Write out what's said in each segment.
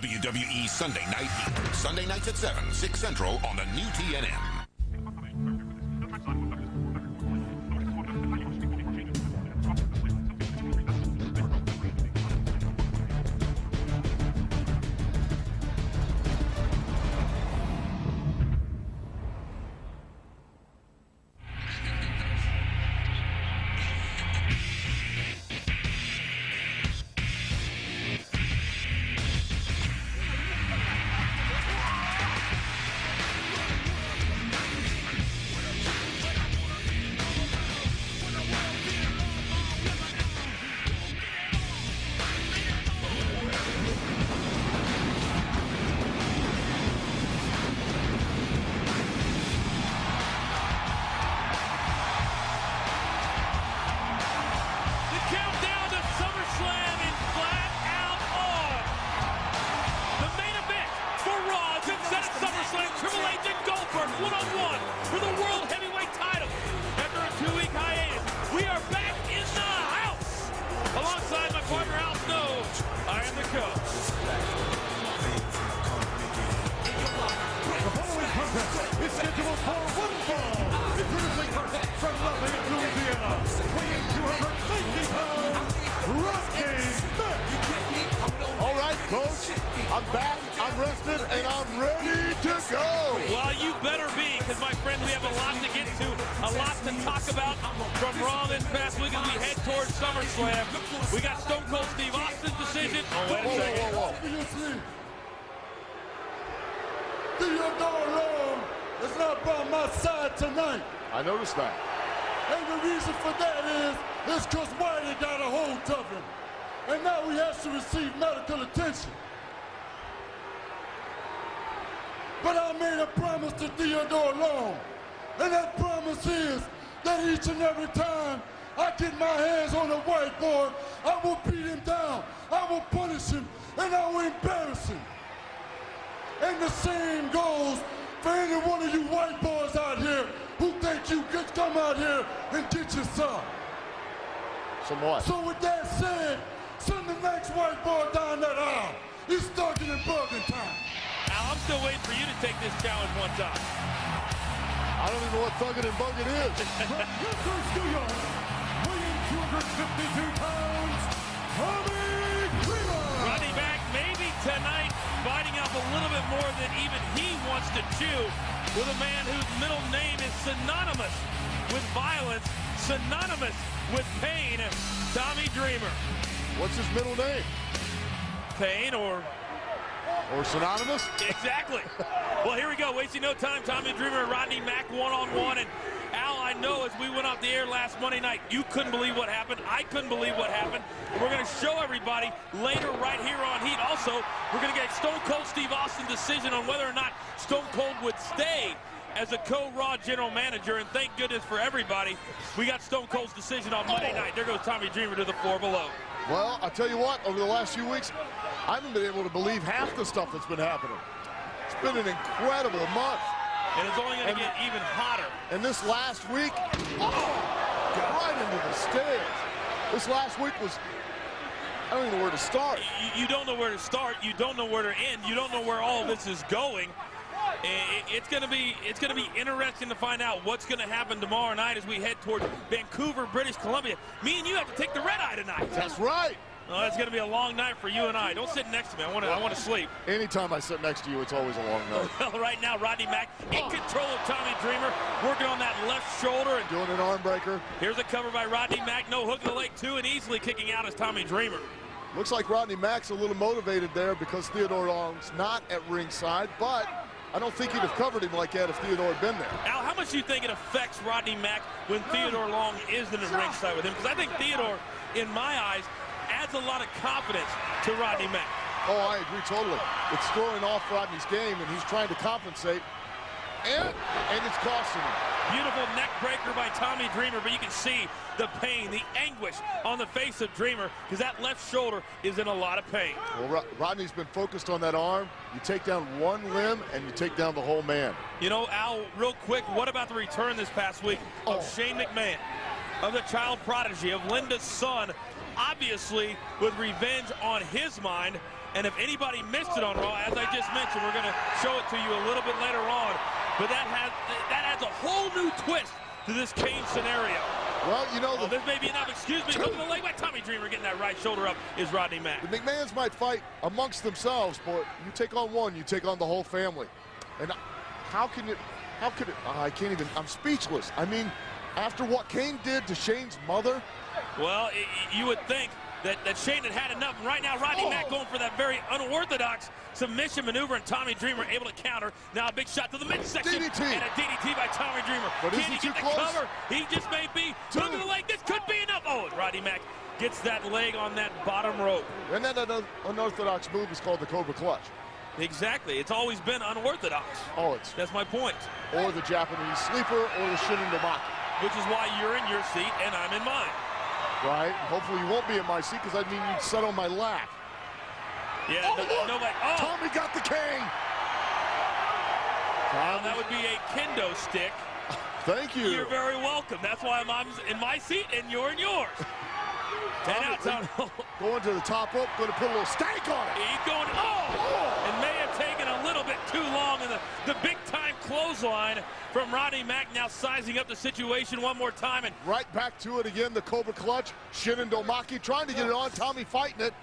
WWE Sunday Night Heat. Sunday nights at 7, 6 Central on the new TNN. One-on-one for the World Heavyweight title. After a 2-week hiatus, we are back in the house. Alongside my partner, Al Snow, I am the coach. The following contest is scheduled for one fall. Introducing first from Lafayette, Louisiana, weighing 290 pounds, Rocky Smith. All right, Coach, I'm back, I'm rested, and I'm ready to go. Well, you better be, because, my friend, we have a lot to get to, a lot to talk about from Raw this past week as we head towards SummerSlam. We got Stone Cold Steve Austin's decision. Oh, wait a second. Obviously, Theodore Long is not by my side tonight. I noticed that. And the reason for that is because Whitey got a hold of him. And now he has to receive medical attention. But I made a promise to Theodore Long. And that promise is that each and every time I get my hands on a whiteboard, I will beat him down, I will punish him, and I will embarrass him. And the same goes for any one of you white boys out here who think you could come out here and get your son. Somewhat. So with that said, send the next white boy down that aisle. He's thugging and bugging time. Al, I'm still waiting for you to take this challenge one time. I don't even know what thugging and bugging is. From Houston Studios, weighing 252 pounds, Tommy Dreamer. Running back maybe tonight, biting off a little bit more than even he wants to chew with a man whose middle name is synonymous with violence, synonymous with pain, Tommy Dreamer. What's his middle name? Pain or synonymous? Exactly. Well, here we go. Wasting no time. Tommy Dreamer and Rodney Mack one-on-one. And Al, I know as we went off the air last Monday night, you couldn't believe what happened. I couldn't believe what happened. And we're going to show everybody later right here on Heat. Also, we're going to get Stone Cold Steve Austin's decision on whether or not Stone Cold would stay as a co-Raw general manager. And thank goodness for everybody, we got Stone Cold's decision on Monday night. There goes Tommy Dreamer to the floor below. Well, I'll tell you what, over the last few weeks, I haven't been able to believe half the stuff that's been happening. It's been an incredible month. And it's only going to get even hotter. And this last week, got right into the stairs. This last week was, I don't even know where to start. You don't know where to start. You don't know where to end. You don't know where all this is going. It's going to be interesting to find out what's going to happen tomorrow night as we head towards Vancouver, British Columbia. Me and you have to take the red eye tonight. That's right. Oh, that's going to be a long night for you and I. Don't sit next to me. I want to sleep. Anytime I sit next to you, it's always a long night. Well, right now, Rodney Mack in control of Tommy Dreamer, working on that left shoulder. And doing an arm breaker. Here's a cover by Rodney Mack. No hook of the leg, too, and easily kicking out as Tommy Dreamer. Looks like Rodney Mack's a little motivated there because Theodore Long's not at ringside, but I don't think he'd have covered him like that if Theodore had been there. Al, how much do you think it affects Rodney Mack when Theodore Long isn't at ringside with him? Because I think Theodore, in my eyes, adds a lot of confidence to Rodney Mack. Oh, I agree totally. It's throwing off Rodney's game, and he's trying to compensate, and it's costing him. Beautiful neck breaker by Tommy Dreamer, but you can see the pain, the anguish on the face of Dreamer, because that left shoulder is in a lot of pain. Well, Rodney's been focused on that arm. You take down one limb, and you take down the whole man. You know, Al, real quick, what about the return this past week of Shane McMahon, of the child prodigy, of Linda's son, obviously with revenge on his mind. And if anybody missed it on Raw, as I just mentioned, we're going to show it to you a little bit later on. But that adds a whole new twist to this Kane scenario. Well, you know, this may be enough. Excuse me. Look at the leg by Tommy Dreamer getting that right shoulder up is Rodney Mack. The McMahons might fight amongst themselves, but you take on one, you take on the whole family. And how could it, I can't even, I'm speechless. I mean, after what Kane did to Shane's mother. Well, you would think that Shane had enough. And right now, Rodney Mack going for that very unorthodox submission maneuver, and Tommy Dreamer able to counter. Now a big shot to the midsection. DDT. And a DDT by Tommy Dreamer. But Can he too get the close? cover? He just may be. Look at the leg. This could be enough. Oh, Rodney Mack gets that leg on that bottom rope. And then that unorthodox move is called the Cobra Clutch. Exactly. It's always been unorthodox. Oh, that's my point. Or the Japanese sleeper, or the Shinnomaki. Which is why you're in your seat and I'm in mine. Right. Hopefully you won't be in my seat, because I'd mean you'd sit on my lap. Yeah, nobody. Oh, Tommy got the cane. That would be a kendo stick. Thank you. You're very welcome. That's why I'm in my seat and you're in yours. And now Tommy going to the top rope, going to put a little stank on it. He's going, and may have taken a little bit too long in the big-time clothesline from Rodney Mack, now sizing up the situation one more time. And right back to it again, the Cobra Clutch. Shinnomaki trying to get it on, Tommy fighting it.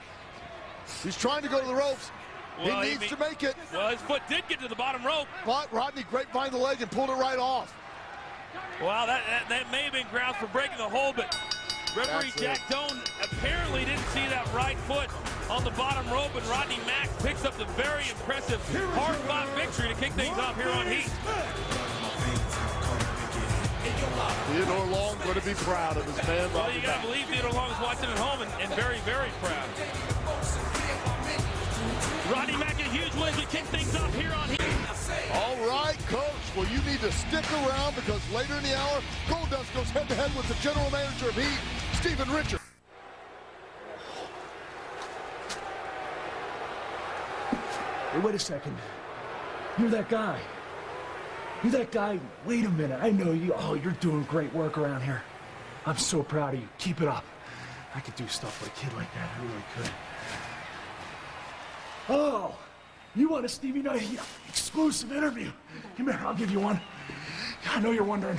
He's trying to go to the ropes. Well, he needs to make it. Well, his foot did get to the bottom rope. But Rodney grapevine the leg and pulled it right off. Well, that may have been grounds for breaking the hold, but referee Jack Doan apparently didn't see that right foot on the bottom rope, and Rodney Mack picks up the very impressive hard-fought victory to kick things off here on Heat. Theodore Long going to be proud of his man. Well, you got to believe Theodore Long is watching at home and very, very proud. Rodney Mack, a huge win as we kick things off here on Heat. All right, Coach. Well, you need to stick around, because later in the hour, Goldust goes head-to-head with the general manager of Heat, Steven Richards. Hey, wait a second. You're that guy. You're that guy. Wait a minute. I know you. Oh, you're doing great work around here. I'm so proud of you. Keep it up. I could do stuff with a kid like that. I really could. Oh, you want a Stevie Knight exclusive interview? Come here, I'll give you one. I know you're wondering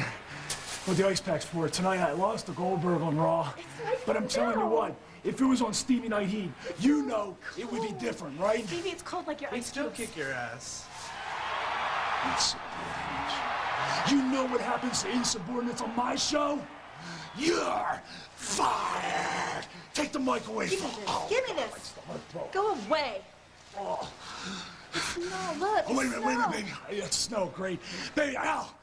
what the ice pack's for. Tonight I lost to Goldberg on Raw. But I'm telling you what, if it was on Stevie Knight Heat, you know it would be different, right? Stevie, it's cold like your ice still kick your ass. Insubordinate. You know what happens to insubordinates on my show? You're fired. Take the mic away from me. Give me this. Go away. Oh. No, look. Oh, wait a minute, baby. It's snow, great. Baby, Al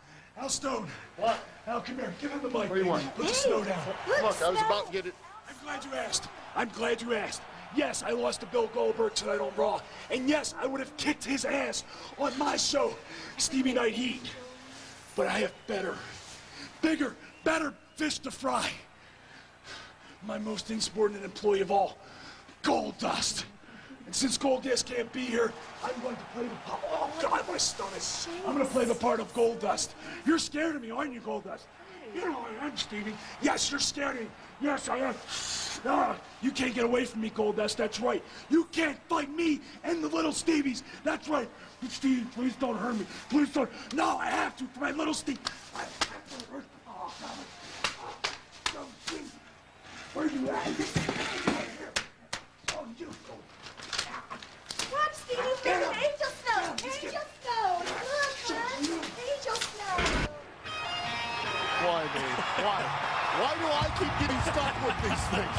Stone. What? Al, come here. Give him the mic. What do you want? Put the snow down. Look, I was about to get it. I'm glad you asked. I'm glad you asked. Yes, I lost to Bill Goldberg tonight on Raw. And yes, I would have kicked his ass on my show, Stevie Knight Heat. But I have better, bigger, better fish to fry. My most insubordinate employee of all, Goldust. And since Goldust can't be here, I'm going to play the part. Oh, God, my stomach. I'm going to play the part of Goldust. You're scared of me, aren't you, Goldust? You know I am, Stevie. Yes, you're scared of me. Yes, I am. No, you can't get away from me, Goldust. That's right. You can't fight me and the little Stevies. That's right. Stevie, please don't hurt me. Please don't. No, I have to for my little Steve. I have to hurt. Oh, God. Oh, Steve. Where are you at? Right here. Oh, you go. What, Stevie? There's angel snow. Angel snow. Look, hon. Angel snow. Why, Dave? Why? Why do I keep getting stuck with these things?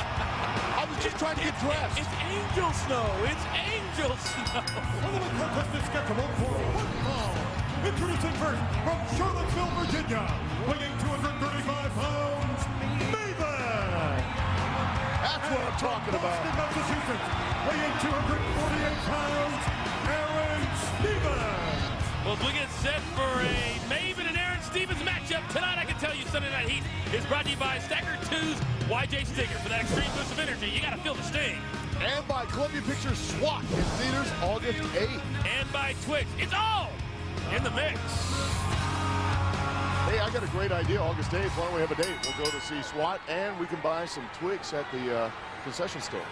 I was just trying to get dressed. It's angel snow. It's angel snow. Well, the contestant scheduled for one fall. Introducing first from Charlottesville, Virginia, weighing 235 pounds, Maven. That's what I'm talking about. Boston, Massachusetts, weighing 248 pounds, Aaron Stevens. Well, as we get set for a Maven and Aaron Stevens matchup tonight, I can tell you Sunday Night Heat is brought to you by Stacker 2's YJ Stinger. For that extreme boost of energy, you got to feel the sting. And by Columbia Pictures SWAT in theaters August 8th. And by Twitch. It's all in the mix. Hey, I got a great idea. August 8th, why don't we have a date? We'll go to see SWAT, and we can buy some twigs at the concession stand.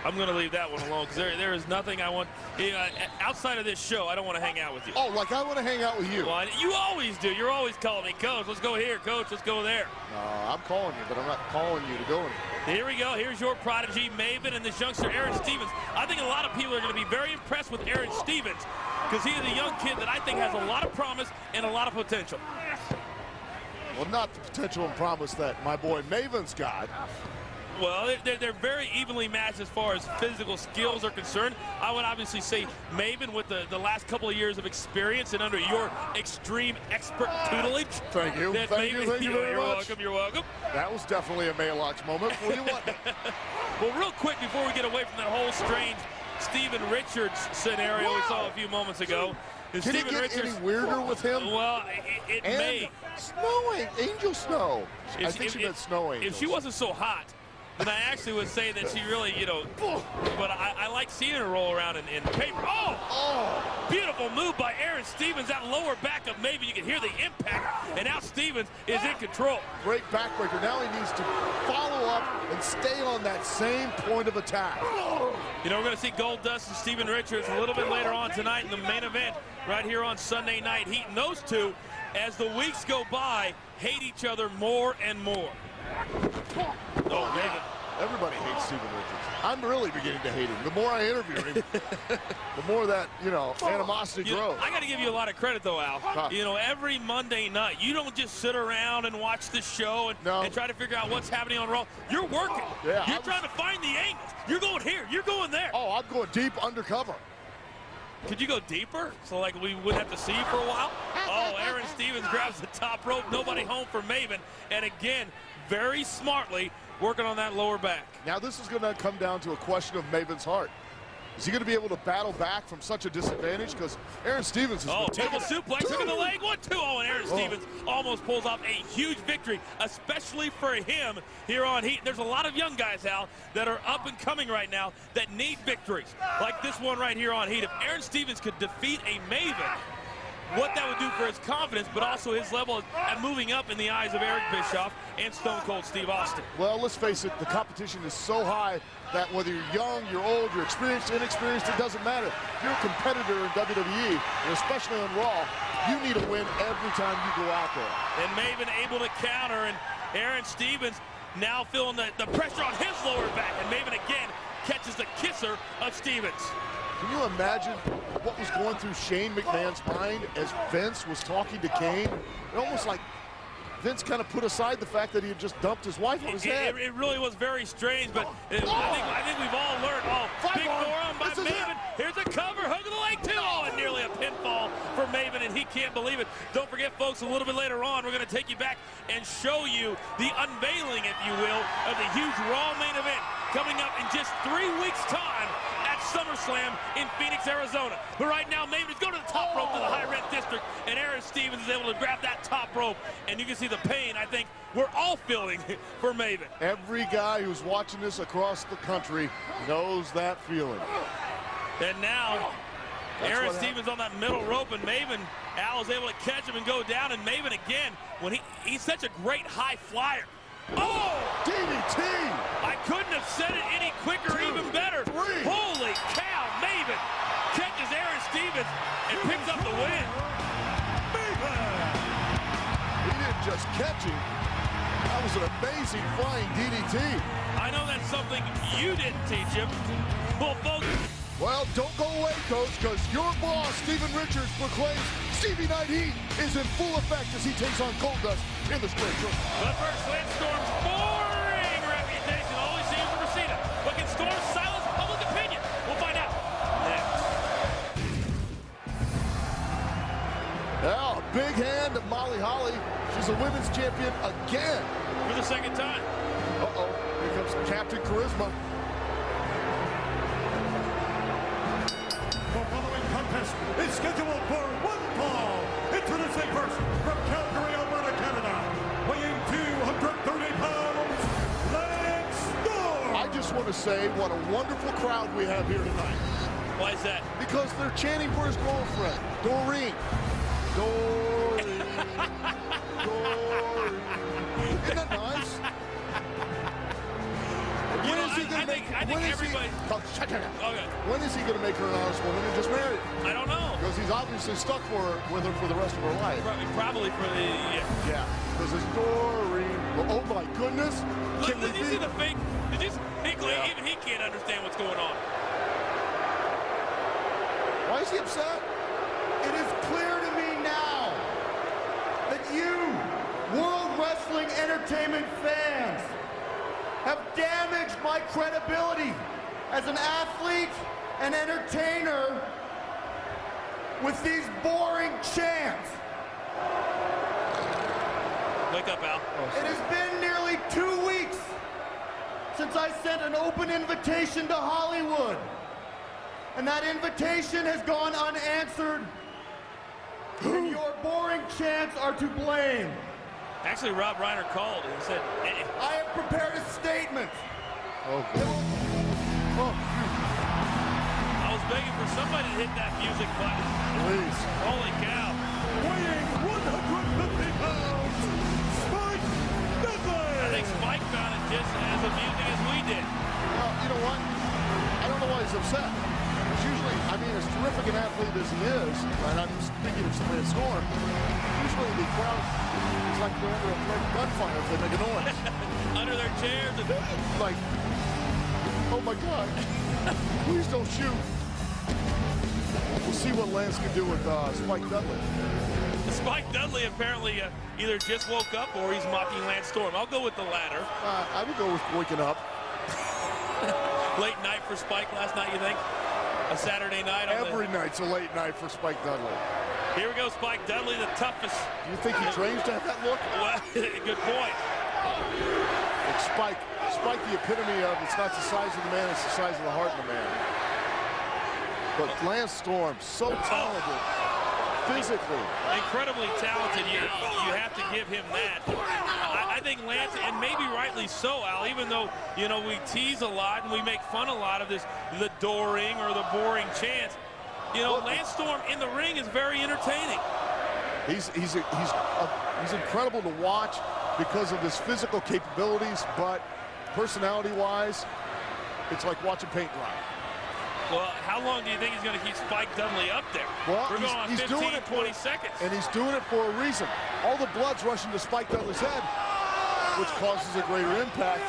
I'm going to leave that one alone because there is nothing I want. Outside of this show, I don't want to hang out with you. Oh, like I want to hang out with you. Well, you always do. You're always calling me, Coach, let's go here. Coach, let's go there. I'm calling you, but I'm not calling you to go anywhere. Here we go. Here's your prodigy, Maven, and this youngster, Aaron Stevens. I think a lot of people are going to be very impressed with Aaron Stevens because he is a young kid that I think has a lot of promise and a lot of potential. Well, not the potential and promise that my boy Maven's got. Well, they're very evenly matched as far as physical skills are concerned. I would obviously say Maven with the last couple of years of experience and under your extreme expert tutelage. Thank you. Thank you very you're much. Welcome, you're welcome. That was definitely a Maylocks moment. What do you want? Well, real quick before we get away from that whole strange Steven Richards scenario we saw a few moments ago. Can it get any weirder with him? Well, it may. Snowing, angel snow. I think she meant snow angels. If she wasn't so hot, then I actually would say that she really, but I like seeing her roll around in paper. Oh! Beautiful move by Aaron Stevens. That lower back of Maven, you can hear the impact, and now Stevens is in control. Great backbreaker. Now he needs to follow up and stay on that same point of attack. We're going to see Goldust and Steven Richards a little bit later on tonight in the main event right here on Sunday Night Heat. And those two, as the weeks go by, hate each other more and more. Oh, Maven. Everybody hates Steven Richards. I'm really beginning to hate him. The more I interview him, the more that, animosity grows. I got to give you a lot of credit, though, Al. Every Monday night, you don't just sit around and watch the show and try to figure out what's happening on Raw. You're working. Yeah, you're trying to find the angles. You're going here. You're going there. Oh, I'm going deep undercover. Could you go deeper so like we wouldn't have to see you for a while? Oh, Aaron Stevens grabs the top rope. Nobody home for Maven. And again, very smartly working on that lower back. Now this is going to come down to a question of Maven's heart. Is he going to be able to battle back from such a disadvantage? Because Aaron Stevens is table suplex, hook in the leg, 1-2. Oh, and Aaron Stevens almost pulls off a huge victory, especially for him here on Heat. There's a lot of young guys, Al, that are up and coming right now that need victories, like this one right here on Heat. If Aaron Stevens could defeat a Maven, what that would do for his confidence, but also his level of moving up in the eyes of Eric Bischoff and Stone Cold Steve Austin. Well, let's face it, the competition is so high that whether you're young, you're old, you're experienced, inexperienced, it doesn't matter. If you're a competitor in WWE, and especially on Raw, you need a win every time you go out there. And Maven able to counter, and Aaron Stevens now feeling the pressure on his lower back, and Maven again catches the kisser of Stevens. Can you imagine what was going through Shane McMahon's mind as Vince was talking to Kane? It almost like Vince kind of put aside the fact that he had just dumped his wife on his head. It really was very strange, but I think we've all learned. Oh, big forearm by Maven. Here's a cover, hook of the leg too. Oh, and nearly a pinfall for Maven, and he can't believe it. Don't forget, folks, a little bit later on, we're going to take you back and show you the unveiling, if you will, of the huge Raw main event coming up in just 3 weeks' time at SummerSlam in Phoenix, Arizona. But right now, Maven is going to the top rope to the high red district, and Aaron Stevens is able to grab that top rope, and you can see the pain I think we're all feeling for Maven. Every guy who's watching this across the country knows that feeling. And now, Aaron Stevens on that middle rope, and Maven, Al is able to catch him and go down, and Maven again, when he's such a great high flyer. Oh! DDT! I couldn't have said it any quicker, even better. Holy cow, Maven catches Aaron Stevens and picks up the win. He didn't just catch him. That was an amazing flying DDT. I know that's something you didn't teach him. Well, folks. Well, don't go away, Coach, because your boss, Steven Richards, proclaims Stevie Night Heat is in full effect as he takes on Goldust in the straight draw. But first, Lance Storm's boring reputation always seems to precede him. But can Storm silence public opinion? We'll find out next. Now, a big hand of Molly Holly. She's a women's champion again. For the second time. Uh-oh, here comes Captain Charisma. The following contest is scheduled for one fall. Introducing first from Calgary, Alberta, Canada, weighing 230 pounds, Lance Storm. I just want to say what a wonderful crowd we have here tonight. Why is that? Because they're chanting for his girlfriend, Doreen. Doreen. Doreen. Isn't that nice? Oh, he going to make? I think everybody. Okay. When is he going to make her an honest woman and just marry her? I don't know. Because he's obviously stuck with her for the rest of her life. Probably for the. Yeah. Because his story. Oh my goodness. Look, did you see the fake? Did you? Even he can't understand what's going on. Why is he upset? It is clear to me now that you, World Wrestling Entertainment fans, have damaged my credibility as an athlete and entertainer with these boring chants. Wake up, Al. It has been nearly 2 weeks since I sent an open invitation to Hollywood, and that invitation has gone unanswered, and your boring chants are to blame. Actually, Rob Reiner called and said, I have prepared a statement. Oh, God. I was begging for somebody to hit that music button. Please. Holy cow. Weighing 150 pounds, Spike Dudley. I think Spike found it just as amusing as we did. Well, you know what? I don't know why he's upset. It's usually, I mean, as terrific an athlete as he is, and I'm speaking of Lance Storm, usually the crowd is like they're under a threat gunfire if they make a noise. Under their chairs. And Like, oh my God, please don't shoot. We'll see what Lance can do with Spike Dudley. Spike Dudley apparently either just woke up or he's mocking Lance Storm. I'll go with the latter. I would go with waking up. Late night for Spike last night, you think? A Saturday night? Every night's a late night for Spike Dudley. Here we go, Spike Dudley, the toughest. Do you think he trains to have that look? Well, good point. It's Spike the epitome of it's not the size of the man, it's the size of the heart of the man. But Lance Storm, so talented, physically. Incredibly talented. You have to give him that. I think Lance, and maybe rightly so, Al, even though, you know, we tease a lot and we make fun a lot of this, the doring or the boring chants. You know, Lance Storm in the ring is very entertaining. He's incredible to watch because of his physical capabilities, but personality-wise, it's like watching paint dry. Well, how long do you think he's going to keep Spike Dudley up there? Well, we're going on 15, doing it 20 seconds. And he's doing it for a reason. All the blood's rushing to Spike Dudley's head, which causes a greater impact.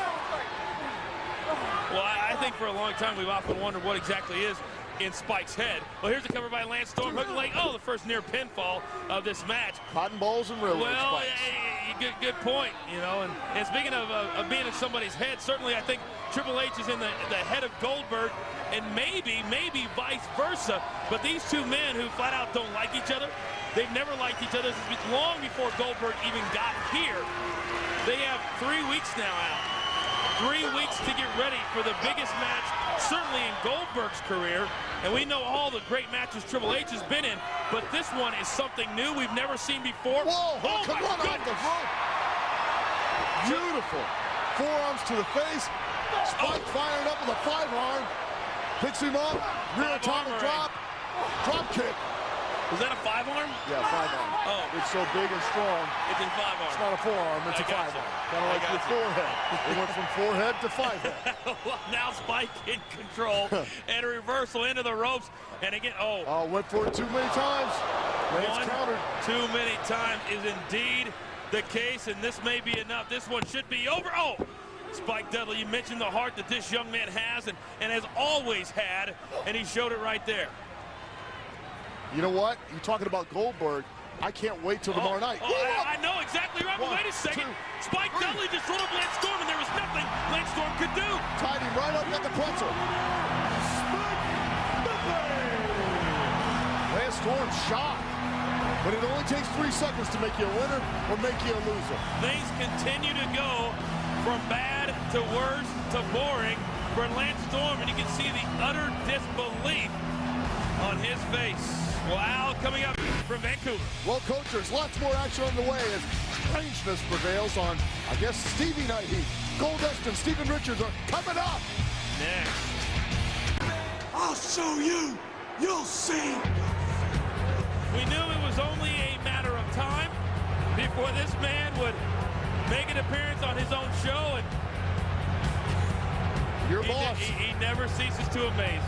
Well, I think for a long time we've often wondered what exactly is in Spike's head. Well, here's a cover by Lance Storm, hook leg. Oh, the first near pinfall of this match. Cotton balls and railroad spikes. Good point. You know, and speaking of being in somebody's head, certainly I think Triple H is in the head of Goldberg, and maybe vice versa. But these two men who flat out don't like each other, they've never liked each other long before Goldberg even got here. They have 3 weeks now out. 3 weeks to get ready for the biggest match, certainly in Goldberg's career. And we know all the great matches Triple H has been in, but this one is something new we've never seen before. Whoa, oh come on, off the rope. Beautiful. Forearms to the face. Spike firing up with a 5-arm. Picks him up. Rear atomic drop. Drop kick. Was that a 5-arm? Yeah, 5-arm. Oh. It's so big and strong. It's in 5-arm. It's not a forearm, it's a 5-arm. Kind of like your forehead. It went from forehead to 5-head. Well, now Spike in control. And a reversal into the ropes. And again, went for it too many times. Lance countered. Too many times is indeed the case, and this may be enough. This one should be over. Oh! Spike Dudley, you mentioned the heart that this young man has and has always had, and he showed it right there. You know what? You're talking about Goldberg. I can't wait till tomorrow night. I know exactly right, but wait a second. Spike Dudley just rolled up Lance Storm, and there was nothing Lance Storm could do. Tied him right up like a pretzel. Lance Storm's shot. But it only takes 3 seconds to make you a winner or make you a loser. Things continue to go from bad to worse to boring for Lance Storm, and you can see the utter disbelief on his face. Well, Al, coming up from Vancouver. Well, Coach, there's lots more action on the way as strangeness prevails on, I guess, Stevie Night Heat. Goldust and Steven Richards are coming up. Next. I'll show you. You'll see. We knew it was only a matter of time before this man would make an appearance on his own show, and Your boss. He never ceases to amaze.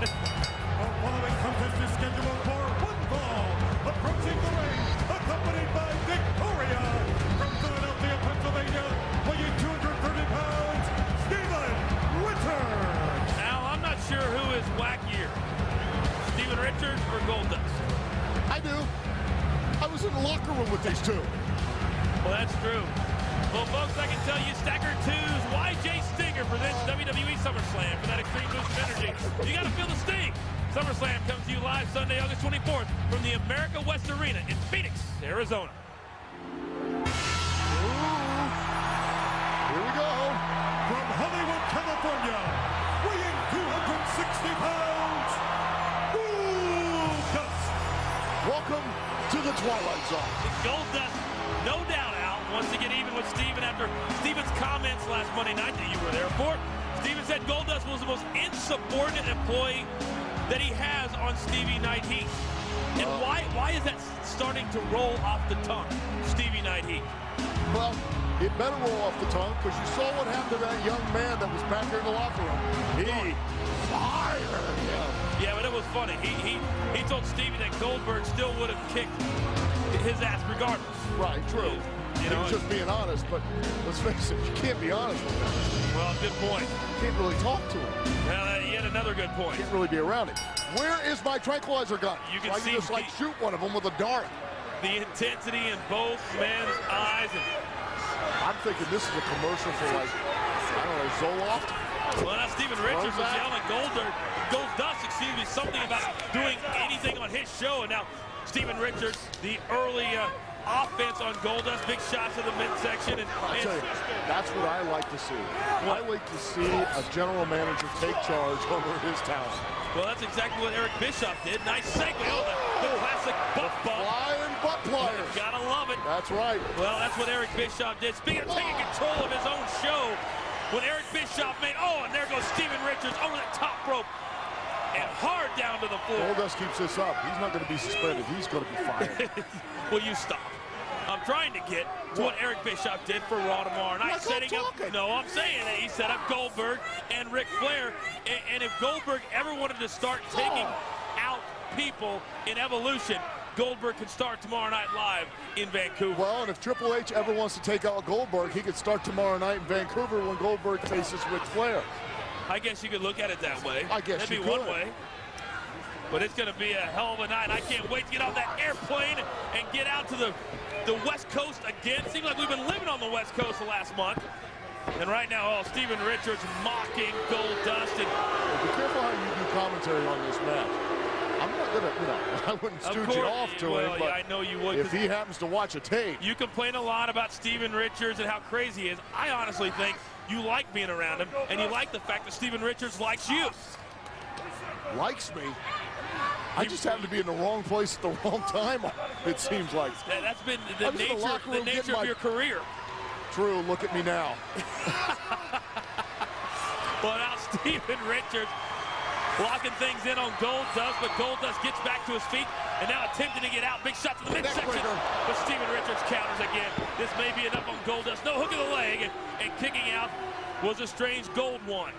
The following contest is scheduled for one fall. Approaching the ring, accompanied by Victoria from Philadelphia, Pennsylvania, weighing 230 pounds, Steven Richards. Now, I'm not sure who is wackier, Steven Richards or Goldust. I do. I was in the locker room with these two. Well, that's true. Well, folks, I can tell you Stacker 2's YJ Stinger presents WWE SummerSlam for that extreme boost of energy. You got to feel the sting. SummerSlam comes to you live Sunday, August 24th from the America West Arena in Phoenix, Arizona. Here we go. From Hollywood, California, weighing 260 pounds, Goldust. Welcome to the Twilight Zone. Goldust, no doubt, Al, wants to get even with Steven after Steven's comments last Monday night that you were there for. Steven said Goldust was the most insubordinate employee that he has on Stevie Night Heat. And why is that starting to roll off the tongue, Stevie Night Heat? Well, it better roll off the tongue because you saw what happened to that young man that was back there in the locker room. He fired him. Yeah, but it was funny. He told Stevie that Goldberg still would have kicked his ass regardless. Right, true. You He know, was just being honest, but let's face it, you can't be honest with him. well, good point. You can't really talk to him. Well, yet another good point. You can't really be around it. Where is my tranquilizer gun? You can so I see can just like shoot one of them with a dart. The intensity in both men's eyes. And, I'm thinking this is a commercial for like, I don't know, Zoloft? well, now Steven Richards was yelling at Goldust, excuse me, something about doing anything on his show. And now Steven Richards, the early offense on Goldust, big shots in the midsection. And I tell you, that's what I like to see. I like to see a general manager take charge over his talent. well, that's exactly what Eric Bischoff did. Nice segue. Oh, the classic butt bump. Flying butt pliers. Gotta love it. That's right. Well, that's what Eric Bischoff did. Speaking of taking control of his own show, when Eric Bischoff made, and there goes Steven Richards over the top rope and hard down to the floor. Goldust keeps this up. He's not going to be suspended. He's going to be fired. Will you stop? I'm trying to get to what Eric Bischoff did for Raw tomorrow night. Setting up, no, I'm saying that he set up Goldberg and Ric Flair. And if Goldberg ever wanted to start taking out people in Evolution, Goldberg can start tomorrow night live in Vancouver. Well, and if Triple H ever wants to take out Goldberg, he could start tomorrow night in Vancouver when Goldberg faces Ric Flair. I guess you could look at it that way. I guess that'd be one way. But it's going to be a hell of a night. I can't wait to get on that airplane and get out to the West Coast again. Seems like we've been living on the West Coast the last month. And right now, Steven Richards mocking Goldust. And be careful how you do commentary on this match. I'm not going to, I wouldn't stooge it off to him, but I know you would. If he happens to watch a tape. You complain a lot about Steven Richards and how crazy he is. I honestly think you like being around him, and you like the fact that Steven Richards likes you. Likes me? I just happen to be in the wrong place at the wrong time, it seems like. That's been the nature of your career. True, look at me now. Well, now Steven Richards locking things in on Goldust, but Goldust gets back to his feet and now attempting to get out. Big shot to the midsection, but Steven Richards counters again. This may be enough on Goldust. No hook of the leg, and kicking out was a strange Gold one.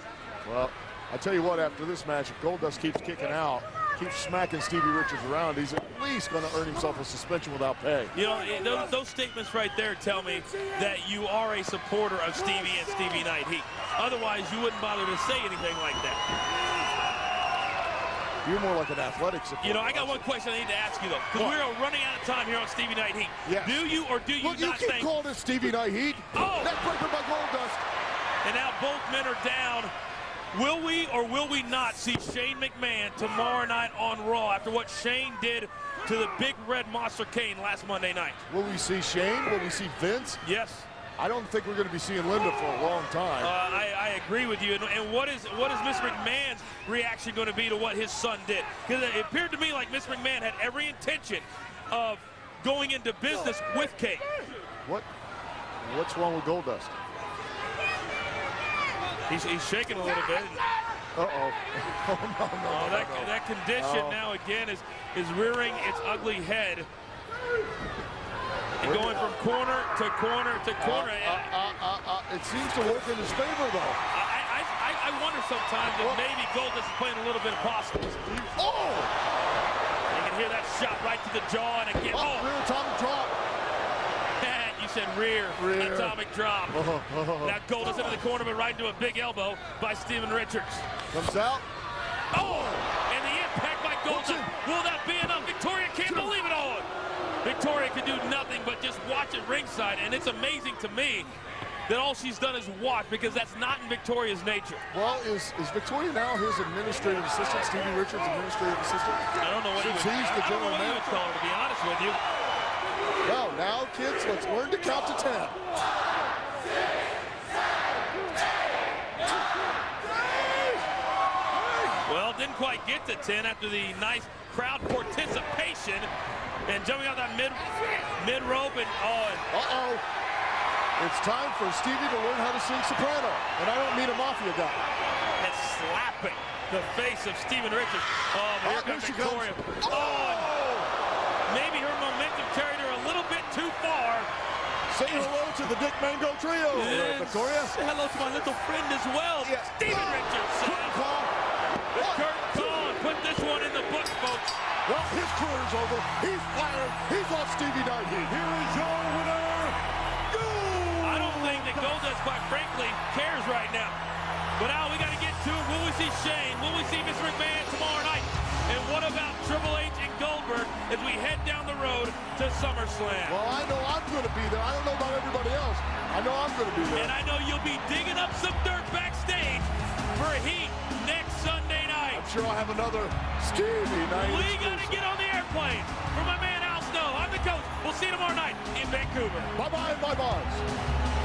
Well, I tell you what, after this match, if Goldust keeps kicking out, keeps smacking Stevie Richards around, he's at least going to earn himself a suspension without pay. You know, those statements right there tell me that you are a supporter of Stevie and Stevie Night Heat. Otherwise, you wouldn't bother to say anything like that. You're more like an athletic supporter. You know, I got one question I need to ask you, though, because we're running out of time here on Stevie Night Heat. Yes. Do you or do you not think... Look, you keep calling it Stevie Night Heat. Oh! Neckbreaker by Goldust. And now both men are down. Will we or will we not see Shane McMahon tomorrow night on Raw after what Shane did to the Big Red Monster Kane last Monday night? Will we see Shane? Will we see Vince? Yes. I don't think we're going to be seeing Linda for a long time. I agree with you. And what is Miss McMahon's reaction going to be to what his son did? Because it appeared to me like Miss McMahon had every intention of going into business with Kane. What's wrong with Goldust? He's shaking a little bit. Uh-oh. Oh, no. That condition now again is rearing its ugly head. And going from corner to corner to corner. It seems to work in his favor, though. I wonder sometimes if maybe Goldust is playing a little bit of possum. Oh! You can hear that shot right to the jaw, and again, Oh, rear atomic drop. You said rear atomic drop. Now Goldust into the corner, but right into a big elbow by Steven Richards. Comes out. Oh! And the impact by Goldust. Will that be enough? Victoria can't believe it all. Victoria can do nothing but just watch it ringside, and it's amazing to me that all she's done is watch, because that's not in Victoria's nature. Well, is Victoria now his administrative assistant, Stevie Richards' administrative assistant? I don't know what Since he's the general manager. Call her, to be honest with you. Well, now, kids, let's learn to count to 10. Well, didn't quite get to 10 after the nice crowd participation and jumping out that mid rope and Uh-oh. It's time for Stevie to learn how to sing soprano. And I don't mean a mafia guy. and slapping the face of Steven Richards. Oh, but here comes Victoria. Oh! Maybe her momentum carried her a little bit too far. Say hello to the Dick Mango Trio, Victoria. Say hello to my little friend as well, Steven Richards. The curtain call, and put this one in the books, folks. Well, his career's over. He's fired. He's off Stevie Night Heat. Here is your winner, I don't think that Goldust, quite frankly, cares right now. But Al, we got to get to it. Will we see Shane? Will we see Mr. McMahon tomorrow night? And what about Triple H and Goldberg as we head down the road to SummerSlam? Well, I know I'm going to be there. I don't know about everybody else. I know I'm going to be there. And I know you'll be digging up some dirt backstage for Heat next Sunday night. I'm sure I'll have another Stevie Night. We got to get on the airplane. For my man Al Snow, I'm the coach. We'll see you tomorrow night in Vancouver. Bye-bye, bye-byes.